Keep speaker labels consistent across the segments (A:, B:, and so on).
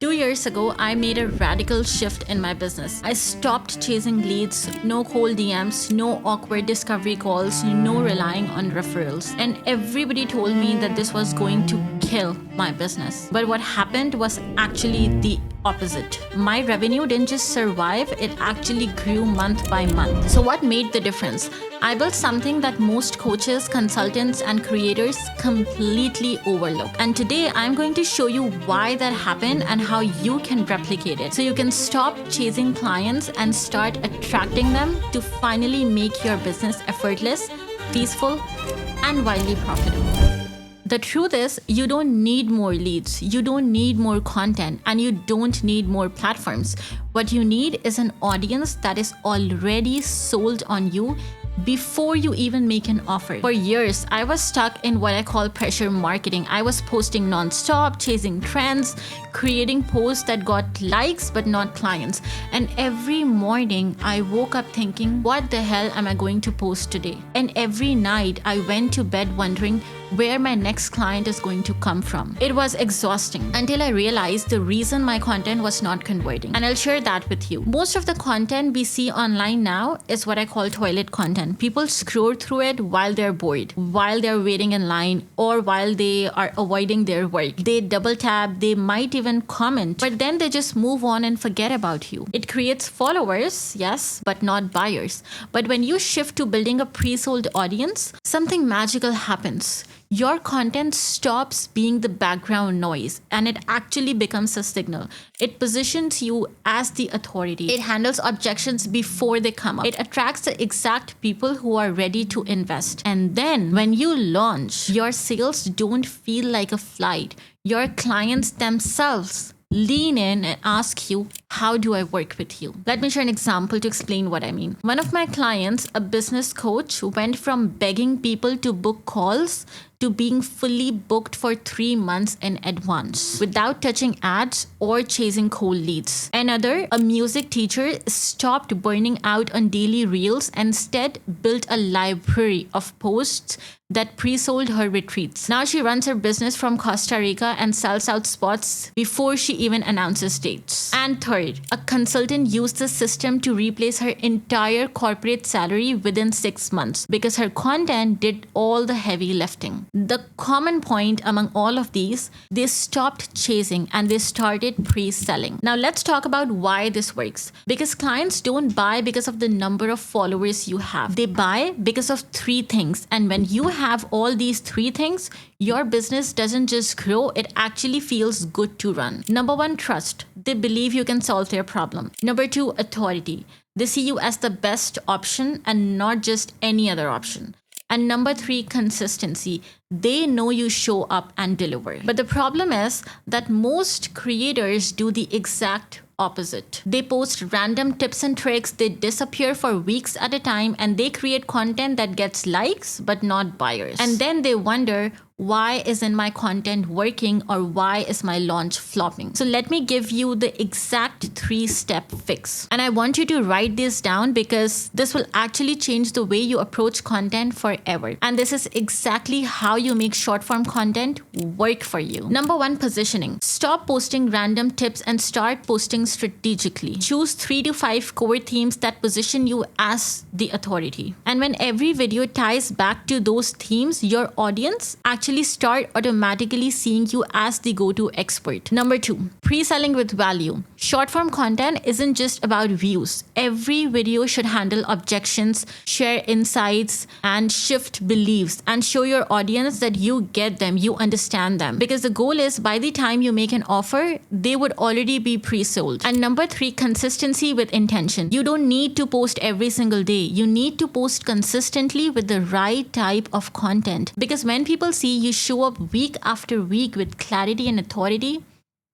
A: 2 years ago, I made a radical shift in my business. I stopped chasing leads, no cold DMs, no awkward discovery calls, no relying on referrals. And everybody told me that this was going to kill my business. But what happened was actually the opposite. My revenue didn't just survive, it actually grew month by month. So, what made the difference? I built something that most coaches, consultants, and creators completely overlook. And today I'm going to show you why that happened and how you can replicate it. So you can stop chasing clients and start attracting them to finally make your business effortless, peaceful, and wildly profitable. The truth is, you don't need more leads, you don't need more content, and you don't need more platforms. What you need is an audience that is already sold on you before you even make an offer. For years, I was stuck in what I call pressure marketing. I was posting non-stop, chasing trends, creating posts that got likes but not clients. And every morning, I woke up thinking, what the hell am I going to post today? And every night, I went to bed wondering where my next client is going to come from. It was exhausting until I realized the reason my content was not converting. And I'll share that with you. Most of the content we see online now is what I call toilet content. People scroll through it while they're bored, while they're waiting in line, or while they are avoiding their work. They double tap, they might even comment, but then they just move on and forget about you. It creates followers, yes, but not buyers. But when you shift to building a pre-sold audience, something magical happens. Your content stops being the background noise and it actually becomes a signal. It positions you as the authority. It handles objections before they come up. It attracts the exact people who are ready to invest. And then when you launch, your sales don't feel like a flight. Your clients themselves lean in and ask you, how do I work with you? Let me share an example to explain what I mean. One of my clients, a business coach, went from begging people to book calls to being fully booked for 3 months in advance without touching ads or chasing cold leads. Another, a music teacher, stopped burning out on daily reels and instead built a library of posts that pre-sold her retreats. Now she runs her business from Costa Rica and sells out spots before she even announces dates. And third, a consultant used the system to replace her entire corporate salary within 6 months because her content did all the heavy lifting. The common point among all of these, they stopped chasing and they started pre-selling. Now let's talk about why this works. Because clients don't buy because of the number of followers you have. They buy because of 3 things. And when you have all these 3 things, your business doesn't just grow, it actually feels good to run. Number 1, trust. They believe you can solve their problem. Number 2, authority. They see you as the best option and not just any other option. And number 3, consistency. They know you show up and deliver. But the problem is that most creators do the exact opposite. They post random tips and tricks, they disappear for weeks at a time, and they create content that gets likes but not buyers. And then they wonder, why isn't my content working or why is my launch flopping? So let me give you the exact 3-step fix. And I want you to write this down because this will actually change the way you approach content forever. And this is exactly how you make short form content work for you. Number 1, positioning. Stop posting random tips and start posting strategically. Choose 3 to 5 core themes that position you as the authority. And when every video ties back to those themes, your audience actually start automatically seeing you as the go-to expert. Number 2, pre-selling with value. Short form content isn't just about views. Every video should handle objections, share insights, and shift beliefs and show your audience that you get them, you understand them. Because the goal is by the time you make an offer, they would already be pre-sold. And number 3, consistency with intention. You don't need to post every single day. You need to post consistently with the right type of content. Because when people see you show up week after week with clarity and authority,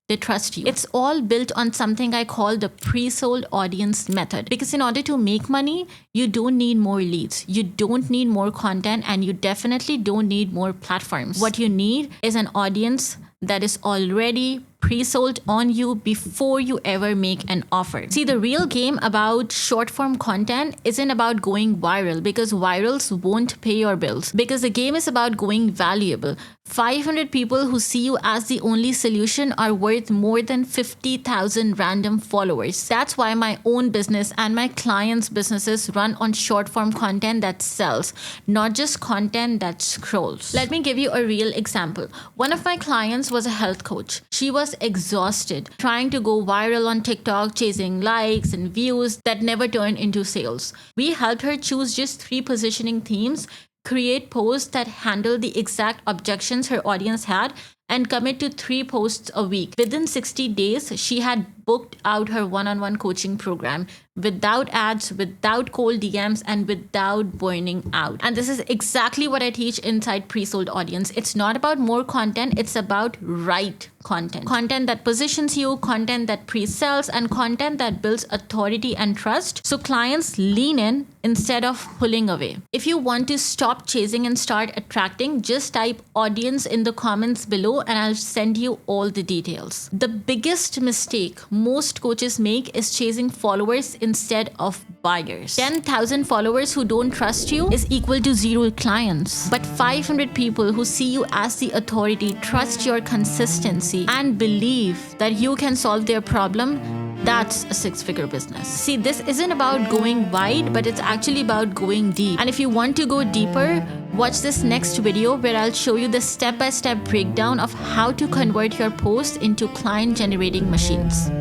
A: they trust you. It's all built on something I call the pre-sold audience method. Because in order to make money, you don't need more leads. You don't need more content, and you definitely don't need more platforms. What you need is an audience that is already pre-sold on you before you ever make an offer. See, the real game about short-form content isn't about going viral, because virals won't pay your bills, because the game is about going valuable. 500 people who see you as the only solution are worth more than 50,000 random followers. That's why my own business and my clients' businesses run on short-form content that sells, not just content that scrolls. Let me give you a real example. One of my clients was a health coach. She was exhausted trying to go viral on TikTok, chasing likes and views that never turned into sales. We helped her choose just 3 positioning themes, create posts that handle the exact objections her audience had, and commit to 3 posts a week. Within 60 days, she had booked out her one-on-one coaching program without ads, without cold DMs, and without burning out. And this is exactly what I teach inside Pre-Sold Audience. It's not about more content, it's about right content. Content that positions you, content that pre-sells, and content that builds authority and trust, so clients lean in instead of pulling away. If you want to stop chasing and start attracting, just type audience in the comments below and I'll send you all the details. The biggest mistake most coaches make is chasing followers instead of buyers. 10,000 followers who don't trust you is equal to 0 clients. But 500 people who see you as the authority, trust your consistency, and believe that you can solve their problem, that's a 6-figure business. See, this isn't about going wide, but it's actually about going deep. And if you want to go deeper, watch this next video where I'll show you the step-by-step breakdown of how to convert your posts into client-generating machines.